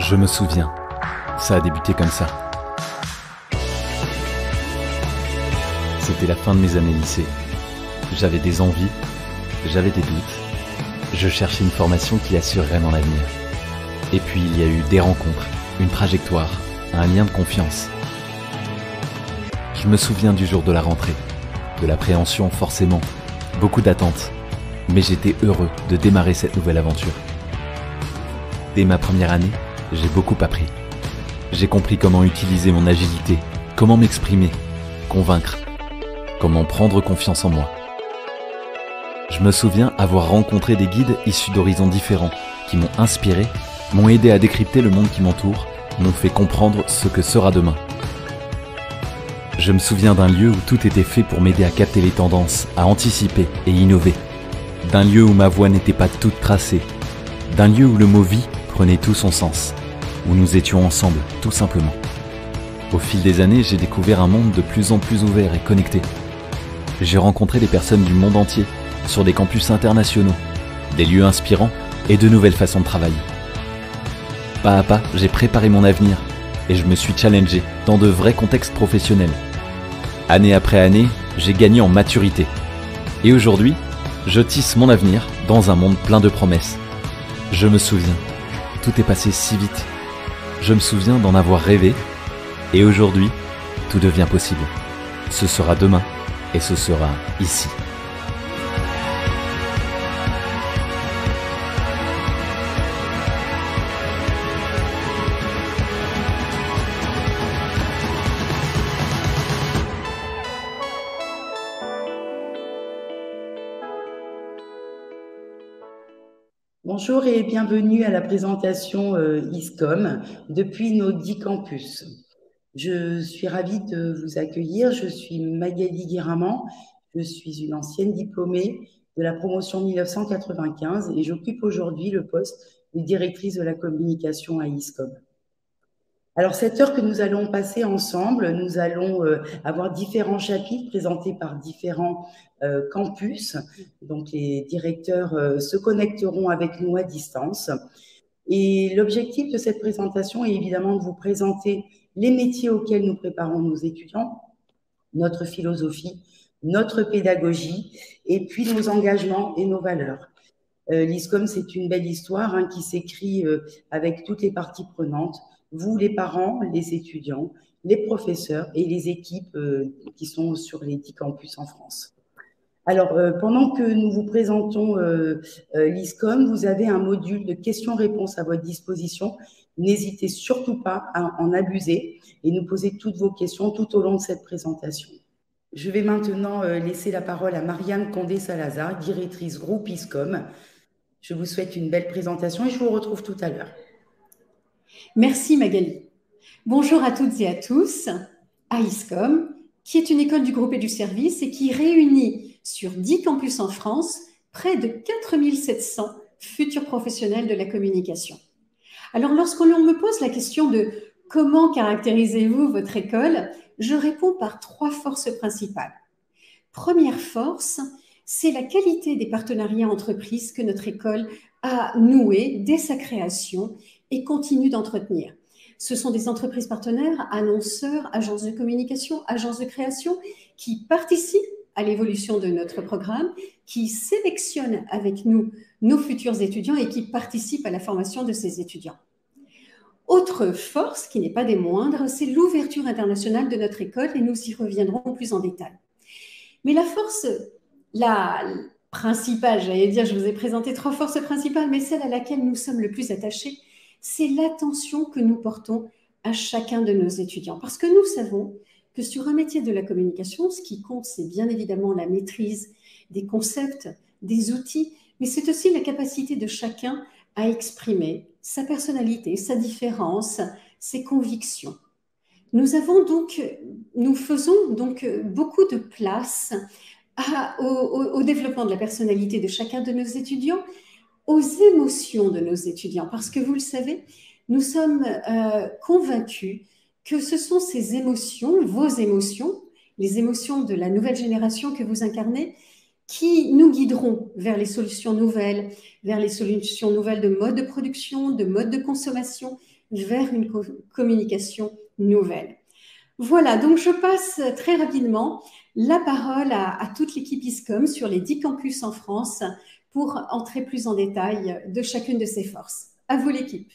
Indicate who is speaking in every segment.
Speaker 1: Je me souviens, ça a débuté comme ça. C'était la fin de mes années lycée. J'avais des envies, j'avais des doutes. Je cherchais une formation qui assurerait mon avenir. Et puis il y a eu des rencontres, une trajectoire, un lien de confiance. Je me souviens du jour de la rentrée, de l'appréhension forcément, beaucoup d'attentes. Mais j'étais heureux de démarrer cette nouvelle aventure. Dès ma première année, j'ai beaucoup appris. J'ai compris comment utiliser mon agilité, comment m'exprimer, convaincre, comment prendre confiance en moi. Je me souviens avoir rencontré des guides issus d'horizons différents qui m'ont inspiré, m'ont aidé à décrypter le monde qui m'entoure, m'ont fait comprendre ce que sera demain. Je me souviens d'un lieu où tout était fait pour m'aider à capter les tendances, à anticiper et innover. D'un lieu où ma voie n'était pas toute tracée. D'un lieu où le mot vie prenait tout son sens, où nous étions ensemble, tout simplement. Au fil des années, j'ai découvert un monde de plus en plus ouvert et connecté. J'ai rencontré des personnes du monde entier, sur des campus internationaux, des lieux inspirants et de nouvelles façons de travailler. Pas à pas, j'ai préparé mon avenir et je me suis challengé dans de vrais contextes professionnels. Année après année, j'ai gagné en maturité. Et aujourd'hui, je tisse mon avenir dans un monde plein de promesses. Je me souviens, tout est passé si vite. Je me souviens d'en avoir rêvé. Et aujourd'hui, tout devient possible. Ce sera demain et ce sera ici.
Speaker 2: Bonjour et bienvenue à la présentation ISCOM depuis nos 10 campus. Je suis ravie de vous accueillir. Je suis Magali Guiraman. Je suis une ancienne diplômée de la promotion 1995 et j'occupe aujourd'hui le poste de directrice de la communication à ISCOM. Alors, cette heure que nous allons passer ensemble, nous allons avoir différents chapitres présentés par différents campus. Donc, les directeurs se connecteront avec nous à distance. Et l'objectif de cette présentation est évidemment de vous présenter les métiers auxquels nous préparons nos étudiants, notre philosophie, notre pédagogie, et puis nos engagements et nos valeurs. L'ISCOM, c'est une belle histoire qui s'écrit avec toutes les parties prenantes, vous, les parents, les étudiants, les professeurs et les équipes qui sont sur les 10 campus en France. Alors, pendant que nous vous présentons l'ISCOM, vous avez un module de questions-réponses à votre disposition. N'hésitez surtout pas à en abuser et nous poser toutes vos questions tout au long de cette présentation. Je vais maintenant laisser la parole à Marianne Condé-Salazar, directrice groupe ISCOM. Je vous souhaite une belle présentation et je vous retrouve tout à l'heure.
Speaker 3: Merci Magali. Bonjour à toutes et à tous à ISCOM, qui est une école du groupe et du service et qui réunit sur 10 campus en France près de 4700 futurs professionnels de la communication. Alors, lorsqu'on me pose la question de comment caractérisez-vous votre école, je réponds par 3 forces principales. Première force, c'est la qualité des partenariats entreprises que notre école a noués dès sa création et continue d'entretenir. Ce sont des entreprises partenaires, annonceurs, agences de communication, agences de création qui participent à l'évolution de notre programme, qui sélectionnent avec nous nos futurs étudiants et qui participent à la formation de ces étudiants. Autre force, qui n'est pas des moindres, c'est l'ouverture internationale de notre école et nous y reviendrons plus en détail. Mais la force, la principale, j'allais dire, je vous ai présenté 3 forces principales, mais celle à laquelle nous sommes le plus attachés, c'est l'attention que nous portons à chacun de nos étudiants. Parce que nous savons que sur un métier de la communication, ce qui compte, c'est bien évidemment la maîtrise des concepts, des outils, mais c'est aussi la capacité de chacun à exprimer sa personnalité, sa différence, ses convictions. Nous faisons donc beaucoup de place au développement de la personnalité de chacun de nos étudiants, aux émotions de nos étudiants, parce que vous le savez, nous sommes convaincus que ce sont ces émotions, vos émotions, les émotions de la nouvelle génération que vous incarnez, qui nous guideront vers les solutions nouvelles, de mode de production, de mode de consommation, vers une communication nouvelle. Voilà, donc je passe très rapidement la parole à toute l'équipe ISCOM sur les 10 campus en France pour entrer plus en détail de chacune de ces forces. À vous l'équipe.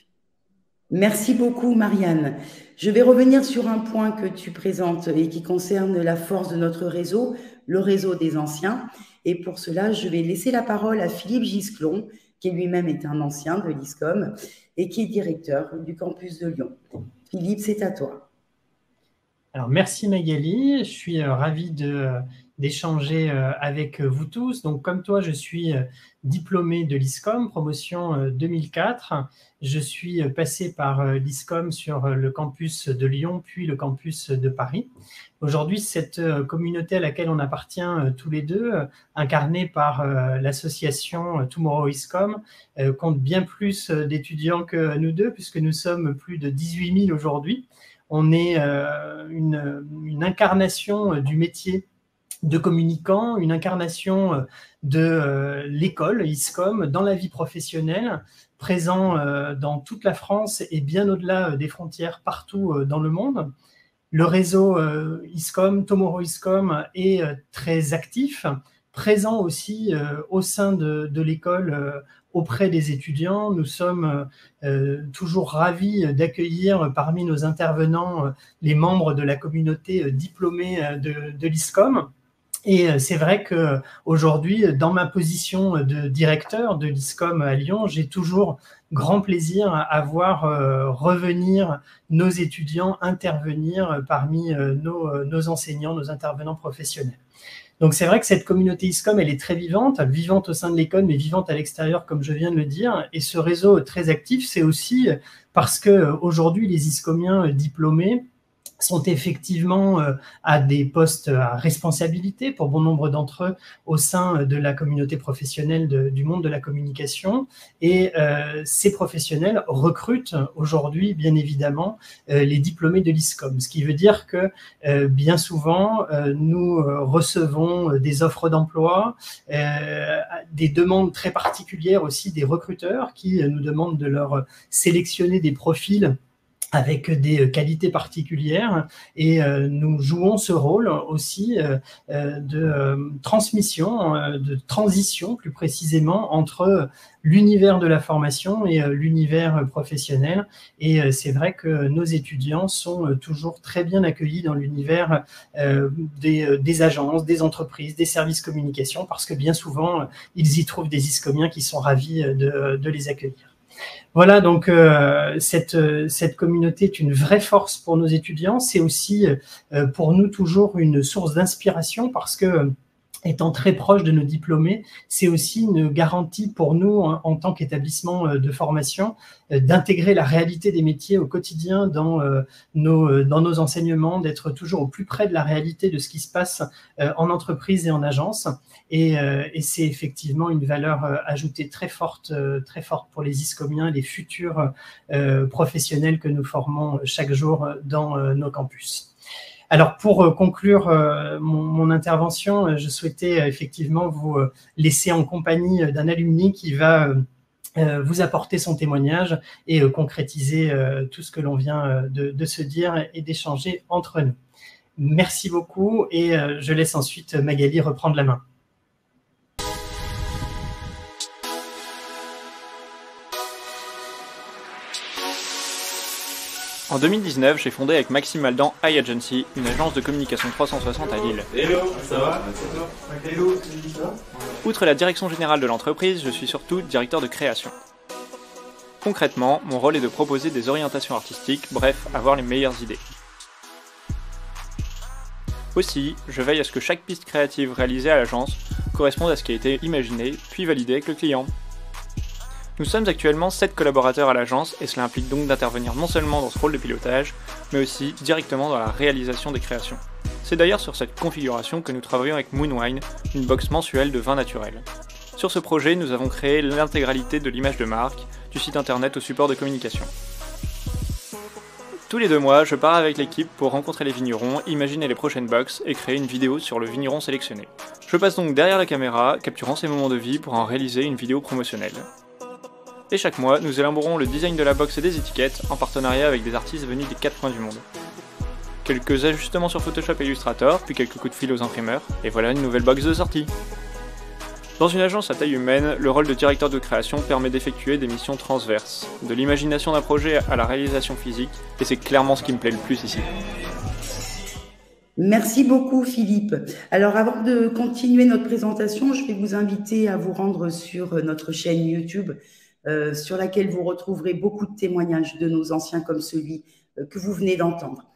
Speaker 2: Merci beaucoup, Marianne. Je vais revenir sur un point que tu présentes et qui concerne la force de notre réseau, le réseau des anciens. Et pour cela, je vais laisser la parole à Philippe Gisclon, qui lui-même est un ancien de l'ISCOM et qui est directeur du campus de Lyon. Philippe, c'est à toi.
Speaker 4: Alors, merci Magali, je suis ravi d'échanger avec vous tous. Donc, comme toi, je suis diplômé de l'ISCOM, promotion 2004. Je suis passé par l'ISCOM sur le campus de Lyon, puis le campus de Paris. Aujourd'hui, cette communauté à laquelle on appartient tous les deux, incarnée par l'association Tomorrow ISCOM, compte bien plus d'étudiants que nous deux, puisque nous sommes plus de 18 000 aujourd'hui. On est une incarnation du métier de communicant, une incarnation de l'école ISCOM dans la vie professionnelle, présent dans toute la France et bien au-delà des frontières partout dans le monde. Le réseau ISCOM, Tomorrow ISCOM, est très actif, présent aussi au sein de l'école auprès des étudiants. Nous sommes toujours ravis d'accueillir parmi nos intervenants les membres de la communauté diplômée de l'ISCOM. Et c'est vrai qu'aujourd'hui, dans ma position de directeur de l'ISCOM à Lyon, j'ai toujours grand plaisir à voir revenir nos étudiants intervenir parmi nos enseignants, nos intervenants professionnels. Donc c'est vrai que cette communauté ISCOM, elle est très vivante au sein de l'école, mais vivante à l'extérieur, comme je viens de le dire. Et ce réseau très actif, c'est aussi parce qu'aujourd'hui, les ISCOMiens diplômés sont effectivement à des postes à responsabilité pour bon nombre d'entre eux au sein de la communauté professionnelle du monde de la communication. Et ces professionnels recrutent aujourd'hui, bien évidemment, les diplômés de l'ISCOM. Ce qui veut dire que bien souvent, nous recevons des offres d'emploi, des demandes très particulières aussi des recruteurs qui nous demandent de leur sélectionner des profils avec des qualités particulières, et nous jouons ce rôle aussi de transmission, de transition plus précisément entre l'univers de la formation et l'univers professionnel. Et c'est vrai que nos étudiants sont toujours très bien accueillis dans l'univers des agences, des entreprises, des services communication, parce que bien souvent, ils y trouvent des ISCOMiens qui sont ravis de les accueillir. Voilà, donc cette communauté est une vraie force pour nos étudiants. C'est aussi pour nous toujours une source d'inspiration parce que, étant très proche de nos diplômés, c'est aussi une garantie pour nous, en tant qu'établissement de formation, d'intégrer la réalité des métiers au quotidien dans nos enseignements, d'être toujours au plus près de la réalité de ce qui se passe en entreprise et en agence. Et c'est effectivement une valeur ajoutée très forte pour les ISCOMiens, les futurs professionnels que nous formons chaque jour dans nos campus. Alors, pour conclure mon intervention, je souhaitais effectivement vous laisser en compagnie d'un alumni qui va vous apporter son témoignage et concrétiser tout ce que l'on vient de se dire et d'échanger entre nous. Merci beaucoup et je laisse ensuite Magali reprendre la main.
Speaker 5: En 2019, j'ai fondé avec Maxime Aldan iAgency, une agence de communication 360 à Lille.
Speaker 6: Hello, ça va? Hello, ça va?
Speaker 5: Outre la direction générale de l'entreprise, je suis surtout directeur de création. Concrètement, mon rôle est de proposer des orientations artistiques, bref, avoir les meilleures idées. Aussi, je veille à ce que chaque piste créative réalisée à l'agence corresponde à ce qui a été imaginé, puis validé avec le client. Nous sommes actuellement 7 collaborateurs à l'agence et cela implique donc d'intervenir non seulement dans ce rôle de pilotage, mais aussi directement dans la réalisation des créations. C'est d'ailleurs sur cette configuration que nous travaillons avec Moonwine, une box mensuelle de vin naturel. Sur ce projet, nous avons créé l'intégralité de l'image de marque, du site internet au support de communication. Tous les 2 mois, je pars avec l'équipe pour rencontrer les vignerons, imaginer les prochaines box et créer une vidéo sur le vigneron sélectionné. Je passe donc derrière la caméra, capturant ces moments de vie pour en réaliser une vidéo promotionnelle. Et chaque mois, nous élaborons le design de la box et des étiquettes en partenariat avec des artistes venus des 4 coins du monde. Quelques ajustements sur Photoshop et Illustrator, puis quelques coups de fil aux imprimeurs, et voilà une nouvelle box de sortie. Dans une agence à taille humaine, le rôle de directeur de création permet d'effectuer des missions transverses, de l'imagination d'un projet à la réalisation physique, et c'est clairement ce qui me plaît le plus ici.
Speaker 2: Merci beaucoup Philippe. Alors avant de continuer notre présentation, je vais vous inviter à vous rendre sur notre chaîne YouTube sur laquelle vous retrouverez beaucoup de témoignages de nos anciens comme celui que vous venez d'entendre.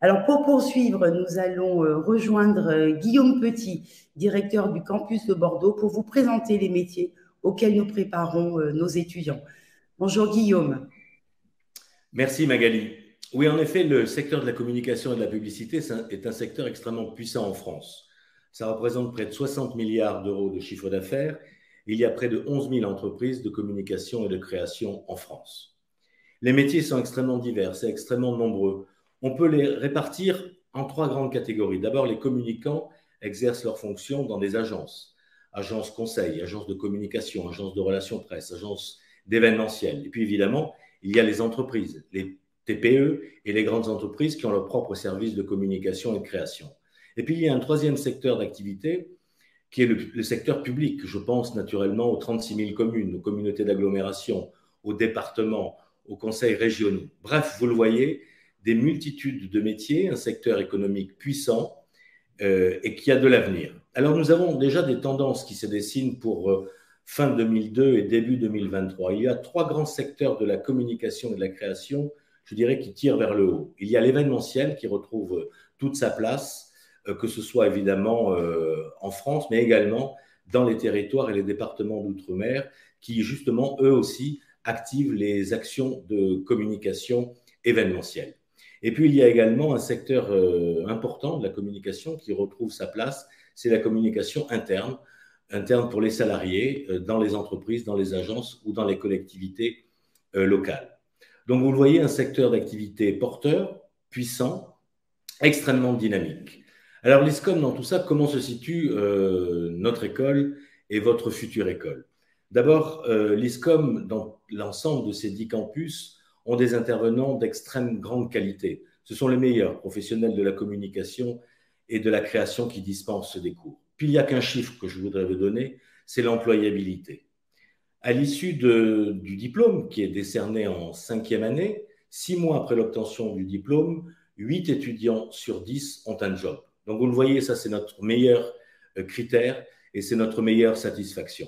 Speaker 2: Alors pour poursuivre, nous allons rejoindre Guillaume Petit, directeur du campus de Bordeaux, pour vous présenter les métiers auxquels nous préparons nos étudiants. Bonjour Guillaume.
Speaker 6: Merci Magali. Oui, en effet, le secteur de la communication et de la publicité est un secteur extrêmement puissant en France. Ça représente près de 60 milliards d'euros de chiffre d'affaires. Il y a près de 11 000 entreprises de communication et de création en France. Les métiers sont extrêmement divers et extrêmement nombreux. On peut les répartir en 3 grandes catégories. D'abord, les communicants exercent leurs fonctions dans des agences. Agences conseil, agences de communication, agences de relations presse, agences d'événementiel. Et puis évidemment, il y a les entreprises, les TPE et les grandes entreprises qui ont leurs propres services de communication et de création. Et puis il y a un 3e secteur d'activité qui est le secteur public. Je pense naturellement aux 36 000 communes, aux communautés d'agglomération, aux départements, aux conseils régionaux. Bref, vous le voyez, des multitudes de métiers, un secteur économique puissant et qui a de l'avenir. Alors nous avons déjà des tendances qui se dessinent pour fin 2002 et début 2023. Il y a 3 grands secteurs de la communication et de la création, je dirais, qui tirent vers le haut. Il y a l'événementiel qui retrouve toute sa place, que ce soit évidemment en France, mais également dans les territoires et les départements d'outre-mer, qui justement, eux aussi, activent les actions de communication événementielle. Et puis, il y a également un secteur important de la communication qui retrouve sa place, c'est la communication interne pour les salariés, dans les entreprises, dans les agences ou dans les collectivités locales. Donc, vous le voyez, un secteur d'activité porteur, puissant, extrêmement dynamique. Alors, l'ISCOM, dans tout ça, comment se situe notre école et votre future école? D'abord, l'ISCOM, dans l'ensemble de ces 10 campus, ont des intervenants d'extrême grande qualité. Ce sont les meilleurs professionnels de la communication et de la création qui dispensent des cours. Puis, il n'y a qu'un chiffre que je voudrais vous donner, c'est l'employabilité. À l'issue du diplôme, qui est décerné en 5e année, 6 mois après l'obtention du diplôme, 8 étudiants sur 10 ont un job. Donc, vous le voyez, ça, c'est notre meilleur critère et c'est notre meilleure satisfaction.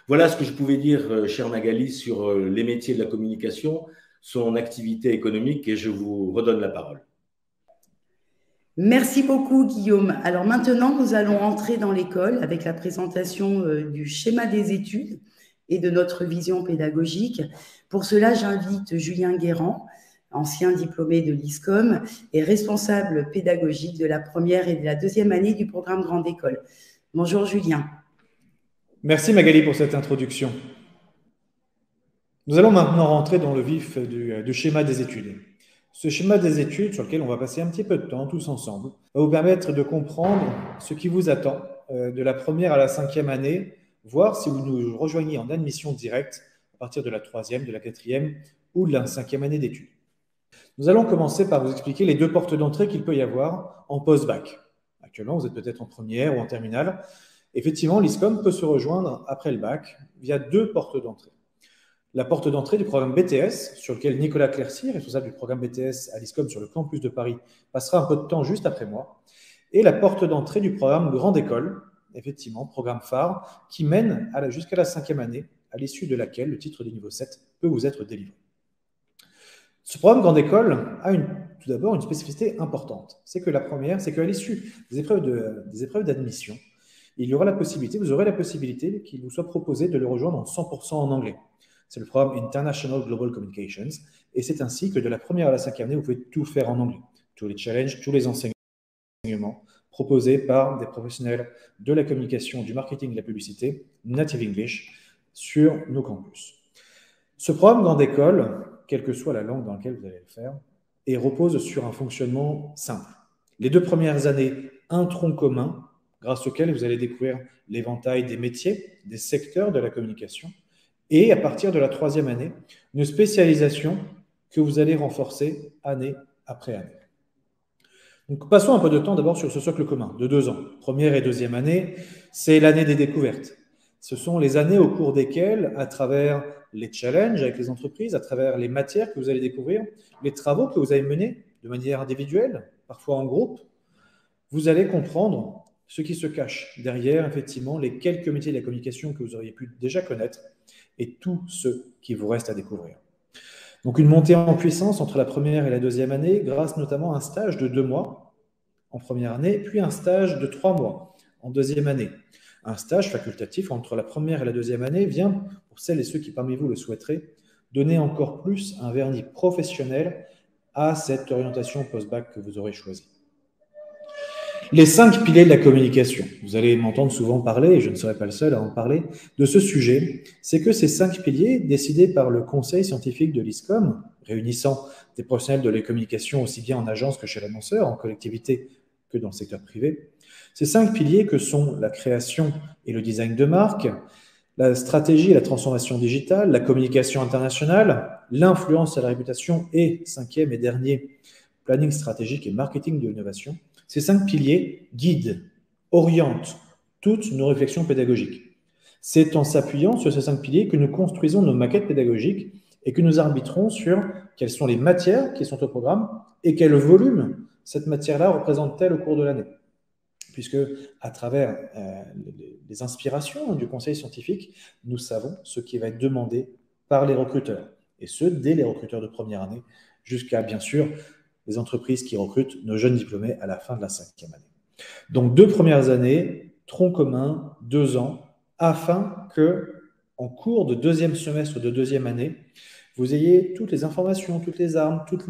Speaker 6: Voilà ce que je pouvais dire, cher Magali, sur les métiers de la communication, son activité économique, et je vous redonne la parole.
Speaker 2: Merci beaucoup, Guillaume. Alors maintenant, nous allons entrer dans l'école avec la présentation du schéma des études et de notre vision pédagogique. Pour cela, j'invite Julien Guérand, ancien diplômé de l'ISCOM et responsable pédagogique de la 1re et de la 2e année du programme Grande École. Bonjour Julien.
Speaker 7: Merci Magali pour cette introduction. Nous allons maintenant rentrer dans le vif du schéma des études. Ce schéma des études, sur lequel on va passer un petit peu de temps tous ensemble, va vous permettre de comprendre ce qui vous attend de la 1re à la 5e année, voir si vous nous rejoignez en admission directe à partir de la 3e, de la 4e ou de la 5e année d'études. Nous allons commencer par vous expliquer les 2 portes d'entrée qu'il peut y avoir en post-bac. Actuellement, vous êtes peut-être en première ou en terminale. Effectivement, l'ISCOM peut se rejoindre après le bac via 2 portes d'entrée. la porte d'entrée du programme BTS, sur lequel Nicolas Clercy, responsable du programme BTS à l'ISCOM sur le campus de Paris, passera un peu de temps juste après moi, et la porte d'entrée du programme Grande École, effectivement, programme phare, qui mène jusqu'à la 5e année, à l'issue de laquelle le titre de niveau 7 peut vous être délivré. Ce programme Grande École a tout d'abord une spécificité importante. C'est que la première, c'est qu'à l'issue des épreuves d'admission, vous aurez la possibilité qu'il vous soit proposé de le rejoindre en 100% en anglais. C'est le programme International Global Communications, et c'est ainsi que de la première à la 5e année, vous pouvez tout faire en anglais. Tous les challenges, tous les enseignements proposés par des professionnels de la communication, du marketing et de la publicité, native English, sur nos campus. Ce programme Grande École, quelle que soit la langue dans laquelle vous allez le faire, repose sur un fonctionnement simple. Les 2 premières années, un tronc commun, grâce auquel vous allez découvrir l'éventail des métiers, des secteurs de la communication, et à partir de la 3e année, une spécialisation que vous allez renforcer année après année. Donc, passons un peu de temps d'abord sur ce socle commun de 2 ans. Première et 2e année, c'est l'année des découvertes. Ce sont les années au cours desquelles, à travers les challenges avec les entreprises, à travers les matières que vous allez découvrir, les travaux que vous avez menés de manière individuelle, parfois en groupe, vous allez comprendre ce qui se cache derrière, effectivement, les quelques métiers de la communication que vous auriez pu déjà connaître et tous ceux qui vous restent à découvrir. Donc, une montée en puissance entre la première et la 2e année, grâce notamment à un stage de 2 mois en première année, puis un stage de 3 mois en 2e année. Un stage facultatif entre la première et la 2e année vient, pour celles et ceux qui parmi vous le souhaiteraient, donner encore plus un vernis professionnel à cette orientation post-bac que vous aurez choisie. Les 5 piliers de la communication. Vous allez m'entendre souvent parler, et je ne serai pas le seul à en parler, de ce sujet. C'est que ces 5 piliers, décidés par le conseil scientifique de l'ISCOM, réunissant des professionnels de la communication aussi bien en agence que chez l'annonceur, en collectivité que dans le secteur privé, ces 5 piliers que sont la création et le design de marque, la stratégie et la transformation digitale, la communication internationale, l'influence à la réputation et, 5e et dernier, planning stratégique et marketing de l'innovation. Ces 5 piliers guident, orientent toutes nos réflexions pédagogiques. C'est en s'appuyant sur ces 5 piliers que nous construisons nos maquettes pédagogiques et que nous arbitrons sur quelles sont les matières qui sont au programme et quel volume cette matière-là représente-t-elle au cours de l'année. Puisque, à travers les inspirations du conseil scientifique, nous savons ce qui va être demandé par les recruteurs, et ce, dès les recruteurs de première année, jusqu'à, bien sûr, les entreprises qui recrutent nos jeunes diplômés à la fin de la 5e année. Donc, 2 premières années, tronc commun, 2 ans, afin que, en cours de 2e semestre de 2e année, vous ayez toutes les informations, toutes les armes, tous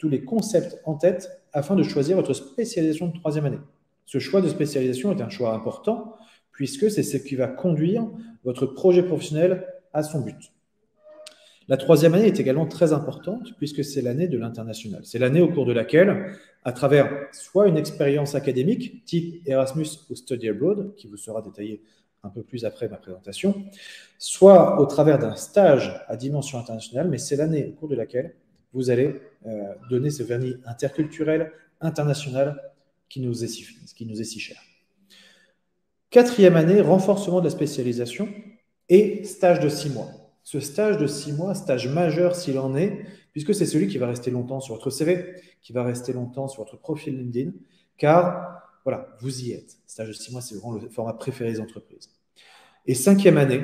Speaker 7: les concepts en tête, afin de choisir votre spécialisation de 3e année. Ce choix de spécialisation est un choix important, puisque c'est ce qui va conduire votre projet professionnel à son but. La 3e année est également très importante, puisque c'est l'année de l'international. C'est l'année au cours de laquelle, à travers soit une expérience académique, type Erasmus ou Study Abroad, qui vous sera détaillée un peu plus après ma présentation, soit au travers d'un stage à dimension internationale, mais c'est l'année au cours de laquelle vous allez donner ce vernis interculturel, international, qui nous est si cher. 4e année, renforcement de la spécialisation et stage de 6 mois. Ce stage de 6 mois, stage majeur s'il en est, puisque c'est celui qui va rester longtemps sur votre CV, qui va rester longtemps sur votre profil LinkedIn, car voilà, vous y êtes. Stage de 6 mois, c'est vraiment le format préféré des entreprises. Et 5e année,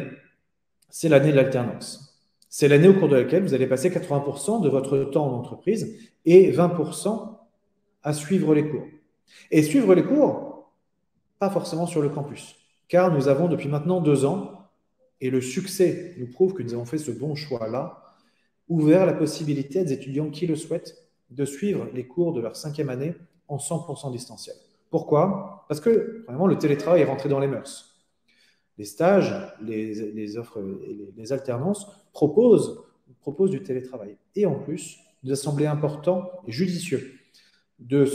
Speaker 7: c'est l'année de l'alternance. C'est l'année au cours de laquelle vous allez passer 80% de votre temps en entreprise et 20% à suivre les cours. Et suivre les cours, pas forcément sur le campus, car nous avons depuis maintenant 2 ans, et le succès nous prouve que nous avons fait ce bon choix-là, ouvert la possibilité à des étudiants qui le souhaitent de suivre les cours de leur 5e année en 100% distanciel. Pourquoi? Parce que, vraiment, le télétravail est rentré dans les mœurs. Les stages, les offres et les alternances proposent du télétravail. Et en plus, il nous a semblé important et judicieux de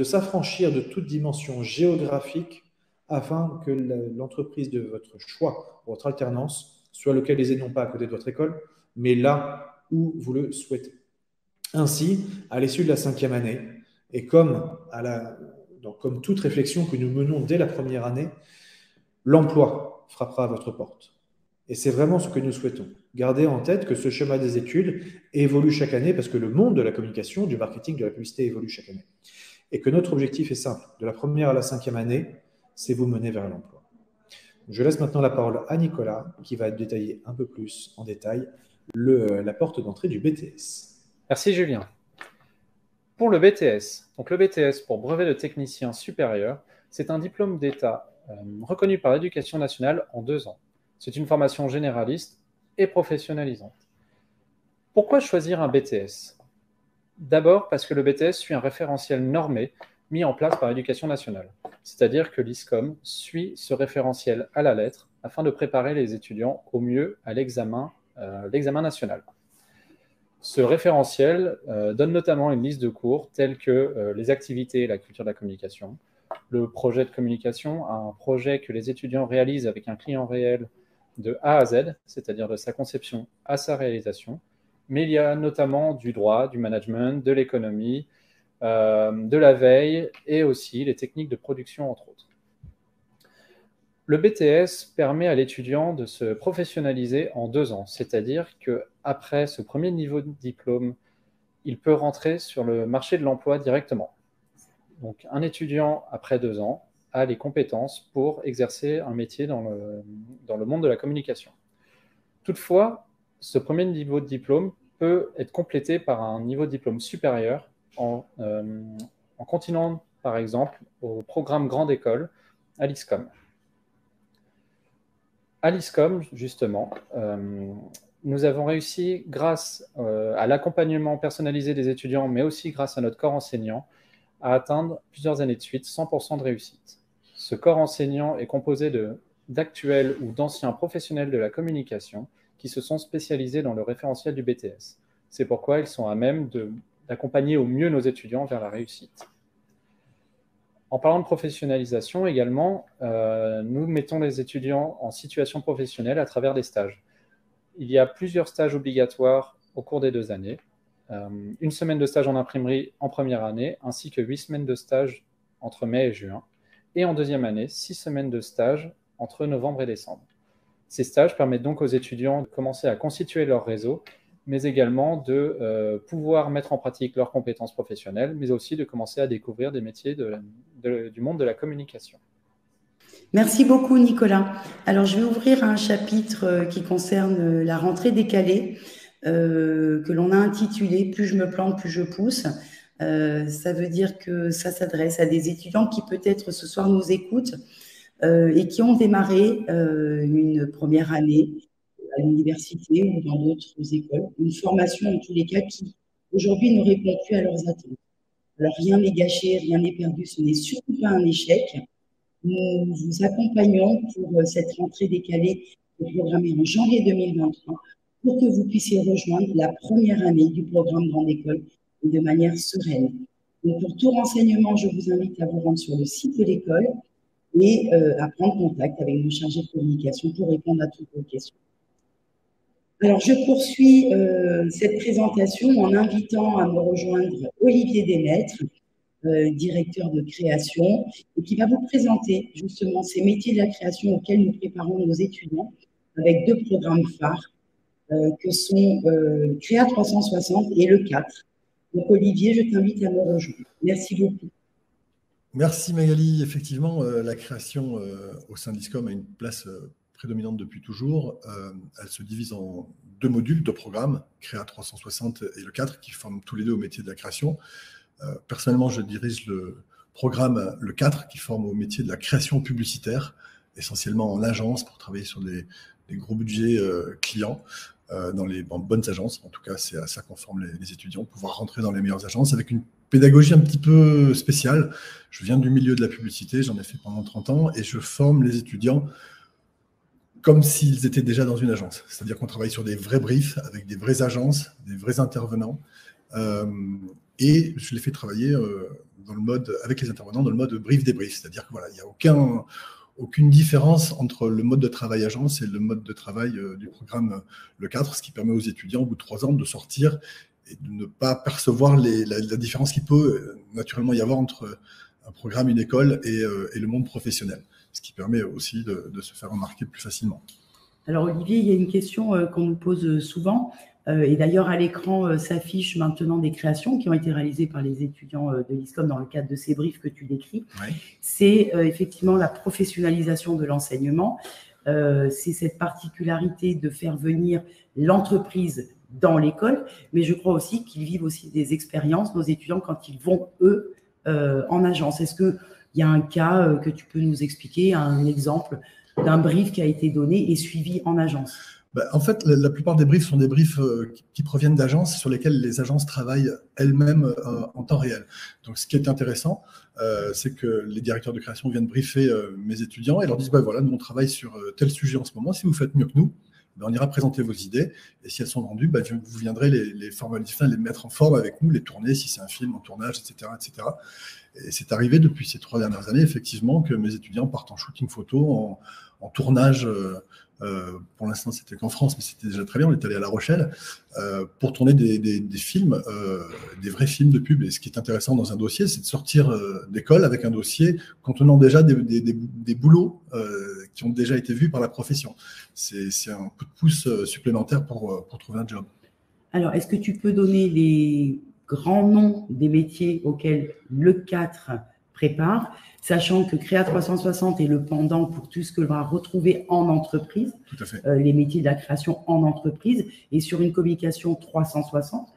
Speaker 7: s'affranchir de toute dimension géographique afin que l'entreprise de votre choix, votre alternance, soit localisée non pas à côté de votre école, mais là où vous le souhaitez. Ainsi, à l'issue de la 5e année, et comme toute réflexion que nous menons dès la première année, l'emploi frappera à votre porte. Et c'est vraiment ce que nous souhaitons. Gardez en tête que ce schéma des études évolue chaque année parce que le monde de la communication, du marketing, de la publicité évolue chaque année. Et que notre objectif est simple. De la première à la 5e année, c'est vous mener vers l'emploi. Je laisse maintenant la parole à Nicolas qui va détailler un peu plus en détail la porte d'entrée du BTS.
Speaker 8: Merci Julien. Pour le BTS, donc le BTS pour brevet de technicien supérieur, c'est un diplôme d'État reconnu par l'Éducation nationale en 2 ans. C'est une formation généraliste et professionnalisante. Pourquoi choisir un BTS? D'abord parce que le BTS suit un référentiel normé mis en place par l'Éducation nationale. C'est-à-dire que l'ISCOM suit ce référentiel à la lettre afin de préparer les étudiants au mieux à l'examen national. Ce référentiel donne notamment une liste de cours tels que les activités et la culture de la communication, le projet de communication, un projet que les étudiants réalisent avec un client réel de A à Z, c'est-à-dire de sa conception à sa réalisation, mais il y a notamment du droit, du management, de l'économie, de la veille et aussi les techniques de production, entre autres. Le BTS permet à l'étudiant de se professionnaliser en 2 ans, c'est-à-dire qu'après ce premier niveau de diplôme, il peut rentrer sur le marché de l'emploi directement. Donc un étudiant, après 2 ans, a les compétences pour exercer un métier dans le monde de la communication. Toutefois, ce premier niveau de diplôme peut être complété par un niveau de diplôme supérieur en continuant, par exemple, au programme Grande École à l'ISCOM. À l'ISCOM, justement, nous avons réussi, grâce à l'accompagnement personnalisé des étudiants, mais aussi grâce à notre corps enseignant, à atteindre plusieurs années de suite 100% de réussite. Ce corps enseignant est composé d'actuels ou d'anciens professionnels de la communication qui se sont spécialisés dans le référentiel du BTS. C'est pourquoi ils sont à même d'accompagner au mieux nos étudiants vers la réussite. En parlant de professionnalisation également, nous mettons les étudiants en situation professionnelle à travers des stages. Il y a plusieurs stages obligatoires au cours des 2 années. 1 semaine de stage en imprimerie en première année, ainsi que 8 semaines de stage entre mai et juin. Et en 2e année, 6 semaines de stage entre novembre et décembre. Ces stages permettent donc aux étudiants de commencer à constituer leur réseau, mais également de pouvoir mettre en pratique leurs compétences professionnelles, mais aussi de commencer à découvrir des métiers du monde de la communication.
Speaker 2: Merci beaucoup, Nicolas. Alors, je vais ouvrir un chapitre qui concerne la rentrée décalée, que l'on a intitulé « Plus je me plante, plus je pousse ». Ça veut dire que ça s'adresse à des étudiants qui peut-être ce soir nous écoutent et qui ont démarré une première année à l'université ou dans d'autres écoles, une formation en tous les cas qui aujourd'hui ne répond plus à leurs attentes. Alors rien n'est gâché, rien n'est perdu, ce n'est surtout pas un échec. Nous vous accompagnons pour cette rentrée décalée programmée en janvier 2023 pour que vous puissiez rejoindre la première année du programme Grande École de manière sereine. Donc pour tout renseignement, je vous invite à vous rendre sur le site de l'école et à prendre contact avec nos chargés de communication pour répondre à toutes vos questions. Alors, je poursuis cette présentation en invitant à me rejoindre Olivier Desmaîtres, directeur de création, et qui va vous présenter justement ces métiers de la création auxquels nous préparons nos étudiants avec 2 programmes phares que sont Créa 360 et le 4. Donc, Olivier, je t'invite à me rejoindre. Merci beaucoup.
Speaker 9: Merci Magali. Effectivement, la création au sein de l'ISCOM a une place prédominante depuis toujours. Elle se divise en 2 modules, 2 programmes, Créa 360 et le 4, qui forment tous les 2 au métier de la création. Personnellement, je dirige le programme le 4, qui forme au métier de la création publicitaire, essentiellement en agence pour travailler sur des gros budgets clients. Dans les bonnes agences, en tout cas c'est à ça qu'on forme les étudiants, pouvoir rentrer dans les meilleures agences avec une pédagogie un petit peu spéciale. Je viens du milieu de la publicité, j'en ai fait pendant 30 ans et je forme les étudiants comme s'ils étaient déjà dans une agence. C'est-à-dire qu'on travaille sur des vrais briefs avec des vraies agences, des vrais intervenants et je les fais travailler dans le mode, avec les intervenants dans le mode brief-débrief. C'est-à-dire qu'il voilà, n'y a aucune différence entre le mode de travail agence et le mode de travail du programme le 4, ce qui permet aux étudiants, au bout de 3 ans, de sortir et de ne pas percevoir la différence qu'il peut naturellement y avoir entre un programme, une école et le monde professionnel, ce qui permet aussi de se faire remarquer plus facilement.
Speaker 2: Alors Olivier, il y a une question qu'on nous pose souvent, et d'ailleurs à l'écran s'affichent maintenant des créations qui ont été réalisées par les étudiants de l'ISCOM dans le cadre de ces briefs que tu décris.
Speaker 9: Oui.
Speaker 2: C'est effectivement la professionnalisation de l'enseignement, c'est cette particularité de faire venir l'entreprise dans l'école, mais je crois aussi qu'ils vivent aussi des expériences, nos étudiants, quand ils vont, eux, en agence. Est-ce qu'il y a un cas que tu peux nous expliquer, un exemple d'un brief qui a été donné et suivi en agence?
Speaker 9: En fait, la plupart des briefs sont des briefs qui proviennent d'agences sur lesquelles les agences travaillent elles-mêmes en temps réel. Donc, ce qui est intéressant, c'est que les directeurs de création viennent briefer mes étudiants et leur disent, voilà, nous on travaille sur tel sujet en ce moment, si vous faites mieux que nous, on ira présenter vos idées, et si elles sont vendues, vous viendrez les formaliser, les mettre en forme avec nous, les tourner, si c'est un film en tournage, etc., etc. Et c'est arrivé depuis ces 3 dernières années, effectivement, que mes étudiants partent en shooting photo, en tournage. Pour l'instant, c'était qu'en France, mais c'était déjà très bien. On est allé à La Rochelle pour tourner des films, des vrais films de pub. Et ce qui est intéressant dans un dossier, c'est de sortir d'école avec un dossier contenant déjà des boulots qui ont déjà été vus par la profession. C'est un coup de pouce supplémentaire pour trouver un job.
Speaker 2: Alors, est-ce que tu peux donner les grands noms des métiers auxquels le 4 prépare, sachant que Créa 360 est le pendant pour tout ce que l'on va retrouver en entreprise,
Speaker 9: Tout à fait.
Speaker 2: Les métiers de la création en entreprise, et sur une communication 360,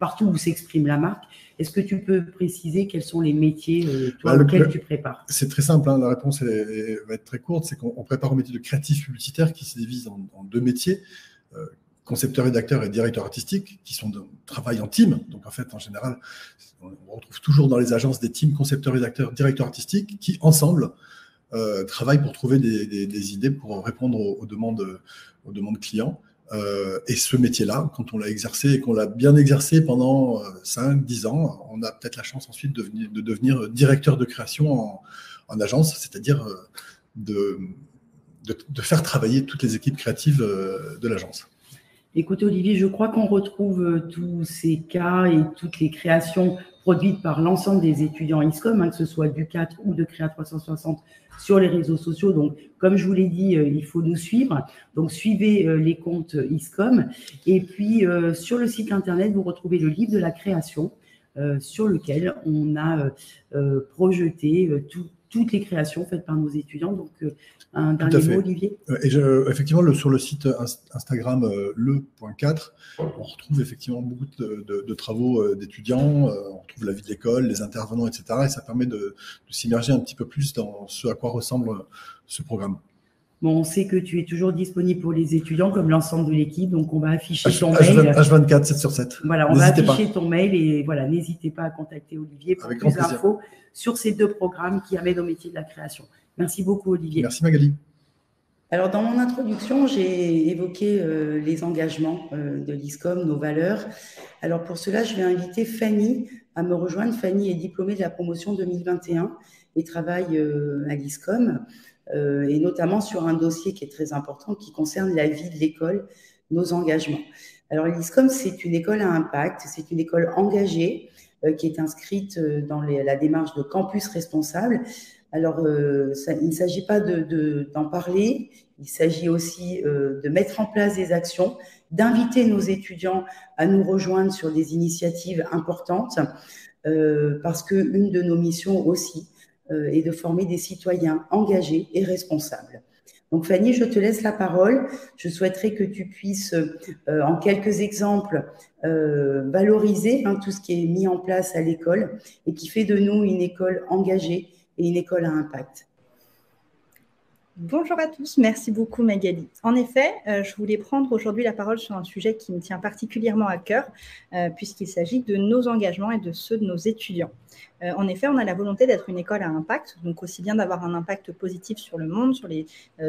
Speaker 2: partout où s'exprime la marque. Est-ce que tu peux préciser quels sont les métiers auxquels tu prépares?
Speaker 9: C'est très simple, la réponse va être très courte, c'est qu'on prépare au métier de créatif publicitaire qui se divise en 2 métiers, concepteur-rédacteur et directeur artistique, qui sont de travail en team. Donc, en fait, en général, on retrouve toujours dans les agences des teams concepteur-rédacteur, directeur artistique, qui, ensemble, travaillent pour trouver des idées pour répondre aux demandes clients. Et ce métier-là, quand on l'a exercé et qu'on l'a bien exercé pendant 5-10 ans, on a peut-être la chance ensuite de devenir directeur de création en agence, c'est-à-dire de faire travailler toutes les équipes créatives de l'agence.
Speaker 2: Écoute Olivier, je crois qu'on retrouve tous ces cas et toutes les créations produites par l'ensemble des étudiants ISCOM, que ce soit du 4 ou de Créa 360 sur les réseaux sociaux. Donc, comme je vous l'ai dit, il faut nous suivre. Donc, suivez les comptes ISCOM. Et puis, sur le site internet, vous retrouvez le livre de la création sur lequel on a projeté toutes les créations faites par nos étudiants. Donc, un dernier mot, Olivier.
Speaker 9: Et effectivement, sur le site Instagram le.4, on retrouve effectivement beaucoup de travaux d'étudiants, on retrouve la vie de l'école, les intervenants, etc. Et ça permet de s'immerger un petit peu plus dans ce à quoi ressemble ce programme.
Speaker 2: Bon, on sait que tu es toujours disponible pour les étudiants, comme l'ensemble de l'équipe, donc on va afficher ton mail.
Speaker 9: H24, 7/7.
Speaker 2: Voilà, on va afficher ton mail et voilà, n'hésitez pas à contacter Olivier pour plus d'infos sur ces 2 programmes qui amènent au métier de la création. Merci beaucoup, Olivier.
Speaker 9: Merci, Magali.
Speaker 2: Alors, dans mon introduction, j'ai évoqué les engagements de l'ISCOM, nos valeurs. Alors, pour cela, je vais inviter Fanny à me rejoindre. Fanny est diplômée de la promotion 2021 et travaille à l'ISCOM, et notamment sur un dossier qui est très important, qui concerne la vie de l'école, nos engagements. Alors, l'ISCOM, c'est une école à impact, c'est une école engagée qui est inscrite dans la démarche de campus responsable. Alors, il ne s'agit pas d'en parler, il s'agit aussi de mettre en place des actions, d'inviter nos étudiants à nous rejoindre sur des initiatives importantes, parce qu'une de nos missions aussi est de former des citoyens engagés et responsables. Donc Fanny, je te laisse la parole. Je souhaiterais que tu puisses, en quelques exemples, valoriser tout ce qui est mis en place à l'école et qui fait de nous une école engagée et une école à impact.
Speaker 10: Bonjour à tous, merci beaucoup Magali. En effet, je voulais prendre aujourd'hui la parole sur un sujet qui me tient particulièrement à cœur, puisqu'il s'agit de nos engagements et de ceux de nos étudiants. En effet, on a la volonté d'être une école à impact, donc aussi bien d'avoir un impact positif sur le monde, sur les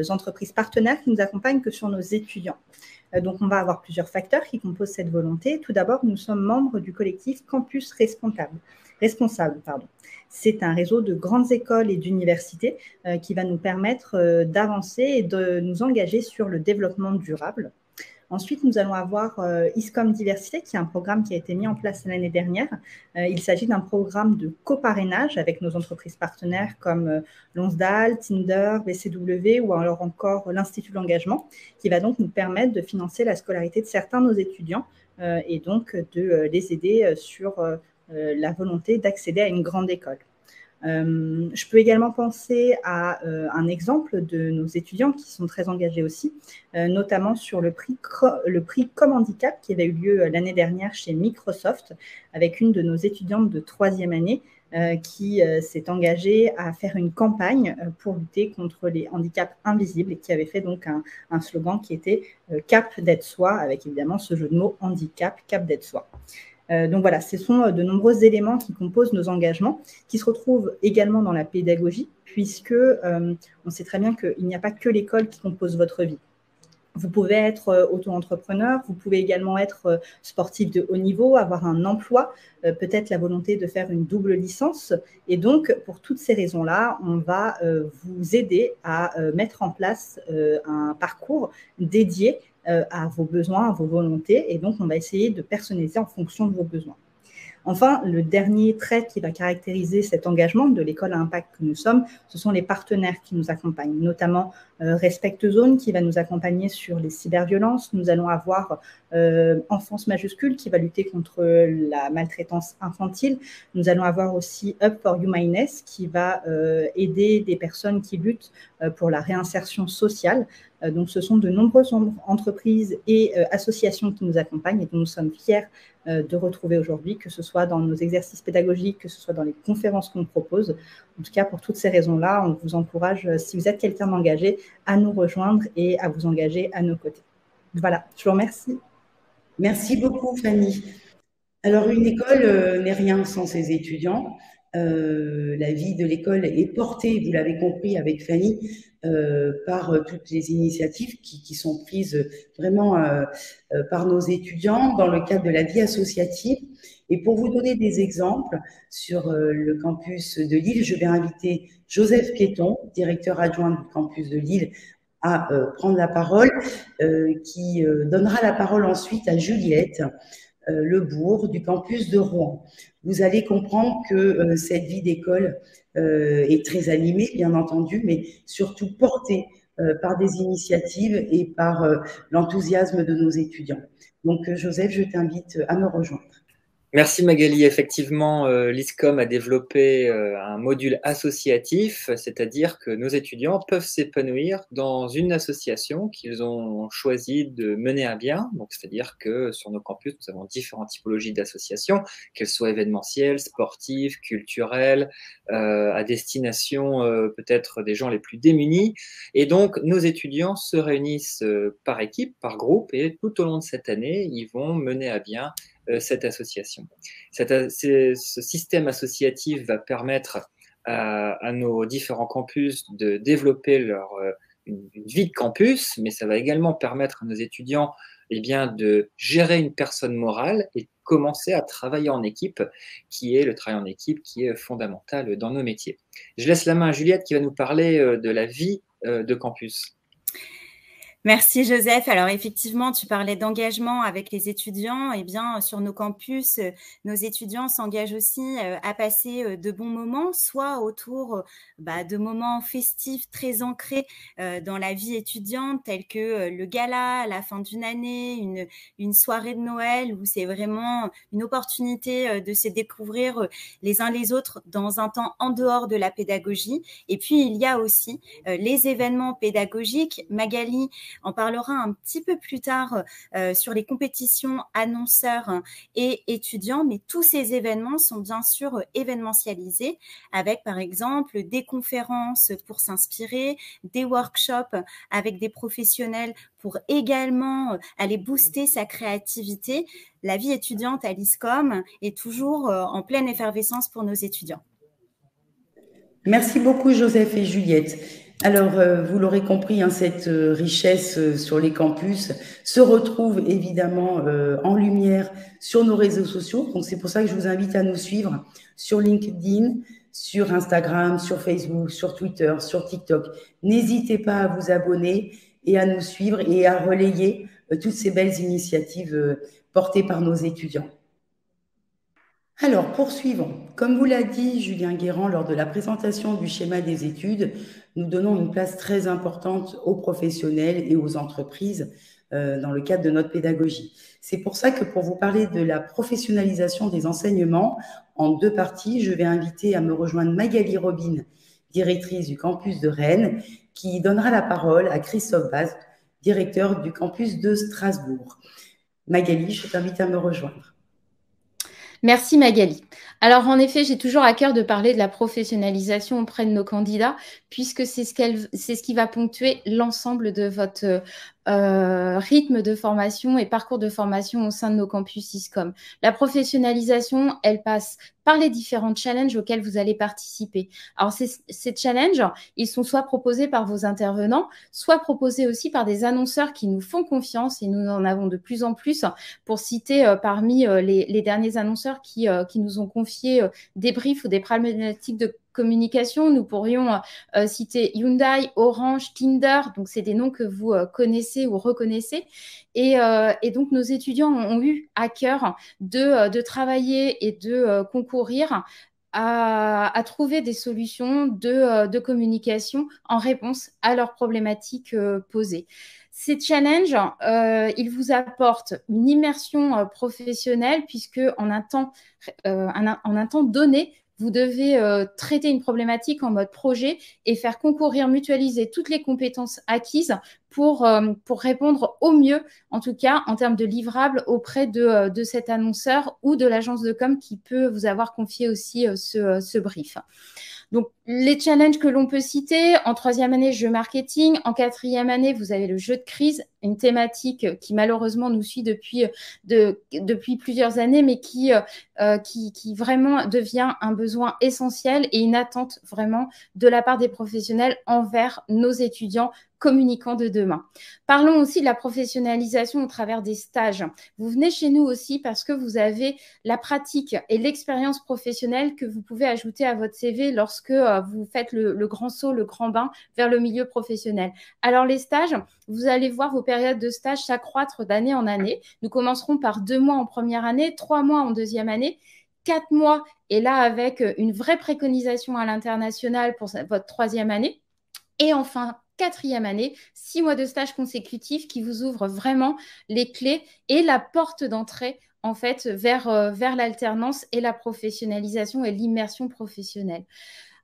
Speaker 10: entreprises partenaires qui nous accompagnent que sur nos étudiants. Donc, on va avoir plusieurs facteurs qui composent cette volonté. Tout d'abord, nous sommes membres du collectif Campus Responsable. C'est un réseau de grandes écoles et d'universités qui va nous permettre d'avancer et de nous engager sur le développement durable. Ensuite, nous allons avoir ISCOM Diversité, qui est un programme qui a été mis en place l'année dernière. Il s'agit d'un programme de coparrainage avec nos entreprises partenaires comme Lonsdal, Tinder, BCW ou alors encore l'Institut de l'engagement, qui va donc nous permettre de financer la scolarité de certains de nos étudiants et donc de les aider sur la volonté d'accéder à une grande école. Je peux également penser à un exemple de nos étudiants qui sont très engagés aussi, notamment sur le prix Comme Handicap qui avait eu lieu l'année dernière chez Microsoft avec une de nos étudiantes de 3e année qui s'est engagée à faire une campagne pour lutter contre les handicaps invisibles et qui avait fait donc un slogan qui était Cap d'Aide-Soi, avec évidemment ce jeu de mots handicap, Cap d'Aide-Soi. Donc voilà, ce sont de nombreux éléments qui composent nos engagements, qui se retrouvent également dans la pédagogie, puisque on sait très bien qu'il n'y a pas que l'école qui compose votre vie. Vous pouvez être auto-entrepreneur, vous pouvez également être sportif de haut niveau, avoir un emploi, peut-être la volonté de faire une double licence. Et donc, pour toutes ces raisons-là, on va vous aider à mettre en place un parcours dédié à vos besoins, à vos volontés. Et donc, on va essayer de personnaliser en fonction de vos besoins. Enfin, le dernier trait qui va caractériser cet engagement de l'école à impact que nous sommes, ce sont les partenaires qui nous accompagnent, notamment Respect Zone qui va nous accompagner sur les cyberviolences. Nous allons avoir Enfance Majuscule qui va lutter contre la maltraitance infantile. Nous allons avoir aussi Up for Humaneness qui va aider des personnes qui luttent pour la réinsertion sociale. Donc, ce sont de nombreuses entreprises et associations qui nous accompagnent et dont nous sommes fiers de retrouver aujourd'hui, que ce soit dans nos exercices pédagogiques, que ce soit dans les conférences qu'on propose. En tout cas, pour toutes ces raisons-là, on vous encourage, si vous êtes quelqu'un d'engagé, à nous rejoindre et à vous engager à nos côtés. Voilà, je vous remercie.
Speaker 2: Merci beaucoup, Fanny. Alors, une école n'est rien sans ses étudiants. La vie de l'école est portée, vous l'avez compris avec Fanny, par toutes les initiatives qui sont prises vraiment par nos étudiants dans le cadre de la vie associative. Et pour vous donner des exemples sur le campus de Lille, je vais inviter Joseph Piéton, directeur adjoint du campus de Lille, à prendre la parole, qui donnera la parole ensuite à Juliette Lebourg du campus de Rouen. Vous allez comprendre que cette vie d'école est très animée, bien entendu, mais surtout portée par des initiatives et par l'enthousiasme de nos étudiants. Donc, Joseph, je t'invite à me rejoindre.
Speaker 11: Merci Magali. Effectivement, l'ISCOM a développé un module associatif, c'est-à-dire que nos étudiants peuvent s'épanouir dans une association qu'ils ont choisi de mener à bien. Donc, c'est-à-dire que sur nos campus, nous avons différentes typologies d'associations, qu'elles soient événementielles, sportives, culturelles, à destination peut-être des gens les plus démunis. Et donc, nos étudiants se réunissent par équipe, par groupe, et tout au long de cette année, ils vont mener à bien cette association. Ce système associatif va permettre à nos différents campus de développer une vie de campus, mais ça va également permettre à nos étudiants de gérer une personne morale et commencer à travailler en équipe, qui est le travail en équipe qui est fondamental dans nos métiers. Je laisse la main à Juliette qui va nous parler de la vie de campus.
Speaker 12: Merci Joseph. Alors effectivement, tu parlais d'engagement avec les étudiants. Eh bien, sur nos campus, nos étudiants s'engagent aussi à passer de bons moments, soit autour de moments festifs très ancrés dans la vie étudiante, tels que le gala à la fin d'une année, une soirée de Noël, où c'est vraiment une opportunité de se découvrir les uns les autres dans un temps en dehors de la pédagogie. Et puis, il y a aussi les événements pédagogiques. Magali en parlera un petit peu plus tard sur les compétitions annonceurs et étudiants, mais tous ces événements sont bien sûr événementialisés avec par exemple des conférences pour s'inspirer, des workshops avec des professionnels pour également aller booster sa créativité. La vie étudiante à l'ISCOM est toujours en pleine effervescence pour nos étudiants.
Speaker 2: Merci beaucoup Joseph et Juliette. Alors, vous l'aurez compris, cette richesse sur les campus se retrouve évidemment en lumière sur nos réseaux sociaux. Donc, c'est pour ça que je vous invite à nous suivre sur LinkedIn, sur Instagram, sur Facebook, sur Twitter, sur TikTok. N'hésitez pas à vous abonner et à nous suivre et à relayer toutes ces belles initiatives portées par nos étudiants. Alors, poursuivons. Comme vous l'a dit Julien Guérand lors de la présentation du schéma des études, nous donnons une place très importante aux professionnels et aux entreprises dans le cadre de notre pédagogie. C'est pour ça que pour vous parler de la professionnalisation des enseignements, en 2 parties, je vais inviter à me rejoindre Magali Robin, directrice du campus de Rennes, qui donnera la parole à Christophe Baz, directeur du campus de Strasbourg. Magali, je t'invite à me rejoindre.
Speaker 13: Merci Magali. Alors en effet, j'ai toujours à cœur de parler de la professionnalisation auprès de nos candidats, puisque c'est ce qui va ponctuer l'ensemble de votre rythme de formation et parcours de formation au sein de nos campus ISCOM. La professionnalisation, elle passe par les différents challenges auxquels vous allez participer. Alors ces challenges, ils sont soit proposés par vos intervenants, soit proposés aussi par des annonceurs qui nous font confiance, et nous en avons de plus en plus. Pour citer parmi les derniers annonceurs qui nous ont confié des briefs ou des problématiques de communication, nous pourrions citer Hyundai, Orange, Tinder, donc c'est des noms que vous connaissez ou reconnaissez. Et donc nos étudiants ont eu à cœur de travailler et de concourir à trouver des solutions de communication en réponse à leurs problématiques posées. Ces challenges, ils vous apportent une immersion professionnelle, puisque en un temps donné, vous devez traiter une problématique en mode projet et faire concourir, mutualiser toutes les compétences acquises pour répondre au mieux, en tout cas en termes de livrables, auprès de cet annonceur ou de l'agence de com qui peut vous avoir confié aussi ce brief. Donc, les challenges que l'on peut citer, en 3e année, jeu marketing. En 4e année, vous avez le jeu de crise, une thématique qui malheureusement nous suit depuis plusieurs années, mais qui vraiment devient un besoin essentiel et une attente vraiment de la part des professionnels envers nos étudiants communicants de demain. Parlons aussi de la professionnalisation au travers des stages. Vous venez chez nous aussi parce que vous avez la pratique et l'expérience professionnelle que vous pouvez ajouter à votre CV lorsque vous faites le grand saut, le grand bain vers le milieu professionnel. Alors les stages, vous allez voir vos périodes de stage s'accroître d'année en année. Nous commencerons par 2 mois en première année, 3 mois en 2e année, 4 mois, et là avec une vraie préconisation à l'international pour votre 3e année. Et enfin, 4e année, 6 mois de stage consécutifs qui vous ouvrent vraiment les clés et la porte d'entrée en fait vers l'alternance et la professionnalisation et l'immersion professionnelle.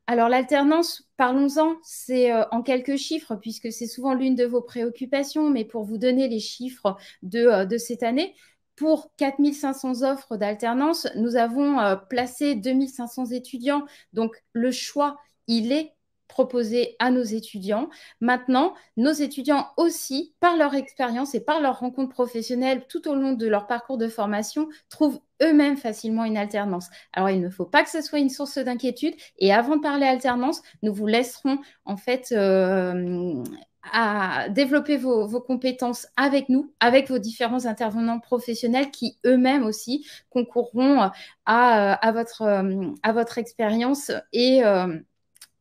Speaker 13: Alors l'alternance, parlons-en, c'est en quelques chiffres, puisque c'est souvent l'une de vos préoccupations, mais pour vous donner les chiffres de cette année, pour 4500 offres d'alternance, nous avons placé 2500 étudiants, donc le choix, il est proposé à nos étudiants. Maintenant, nos étudiants aussi, par leur expérience et par leur rencontre professionnelle tout au long de leur parcours de formation, trouvent eux-mêmes facilement une alternance. Alors, il ne faut pas que ce soit une source d'inquiétude. Et avant de parler alternance, nous vous laisserons en fait à développer vos compétences avec nous, avec vos différents intervenants professionnels qui eux-mêmes aussi concourront à votre expérience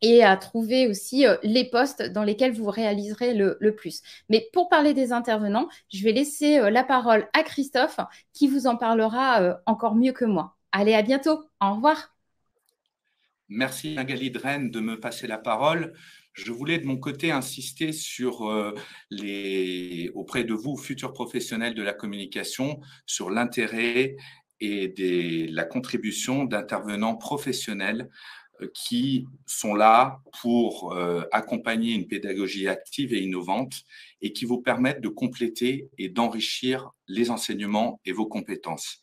Speaker 13: et à trouver aussi les postes dans lesquels vous réaliserez le plus. Mais pour parler des intervenants, je vais laisser la parole à Christophe qui vous en parlera encore mieux que moi. Allez, à bientôt. Au revoir.
Speaker 14: Merci Magali de Rennes de me passer la parole. Je voulais de mon côté insister sur auprès de vous, futurs professionnels de la communication, sur l'intérêt et la contribution d'intervenants professionnels qui sont là pour accompagner une pédagogie active et innovante et qui vous permettent de compléter et d'enrichir les enseignements et vos compétences.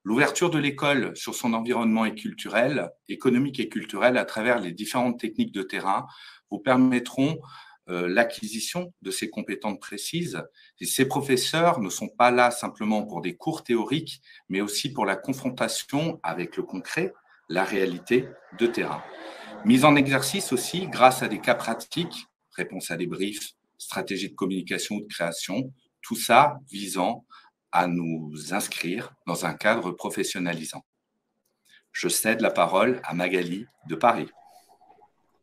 Speaker 14: L'ouverture de l'école sur son environnement économique et culturel à travers les différentes techniques de terrain vous permettront l'acquisition de ces compétences précises. Et ces professeurs ne sont pas là simplement pour des cours théoriques, mais aussi pour la confrontation avec le concret, la réalité de terrain. Mise en exercice aussi grâce à des cas pratiques, réponse à des briefs, stratégies de communication ou de création, tout ça visant à nous inscrire dans un cadre professionnalisant. Je cède la parole à Magali de Paris.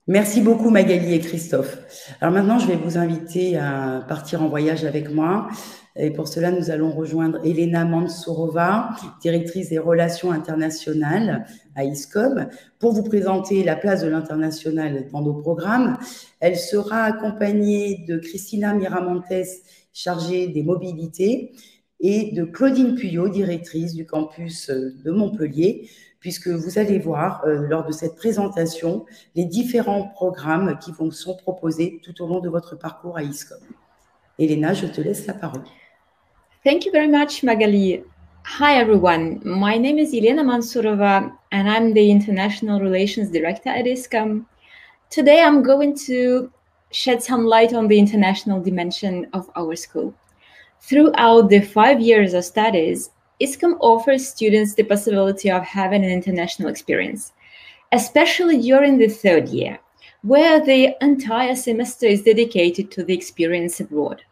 Speaker 2: Merci beaucoup Magali et Christophe. Alors maintenant, je vais vous inviter à partir en voyage avec moi Et pour cela, nous allons rejoindre Elena Mansourova, directrice des relations internationales à ISCOM, pour vous présenter la place de l'international dans nos programmes. Elle sera accompagnée de Cristina Miramontes, chargée des mobilités, et de Claudine Puyot, directrice du campus de Montpellier, puisque vous allez voir lors de cette présentation les différents programmes qui vous sont proposés tout au long de votre parcours à ISCOM. Elena, je te laisse la parole.
Speaker 15: Thank you very much, Magali. Hi, everyone. My name is Elena Mansourova, and I'm the International Relations Director at ISCOM. Today, I'm going to shed some light on the international dimension of our school. Throughout the 5 years of studies, ISCOM offers students the possibility of having an international experience, especially during the third year, where the entire semester is dedicated to the experience abroad.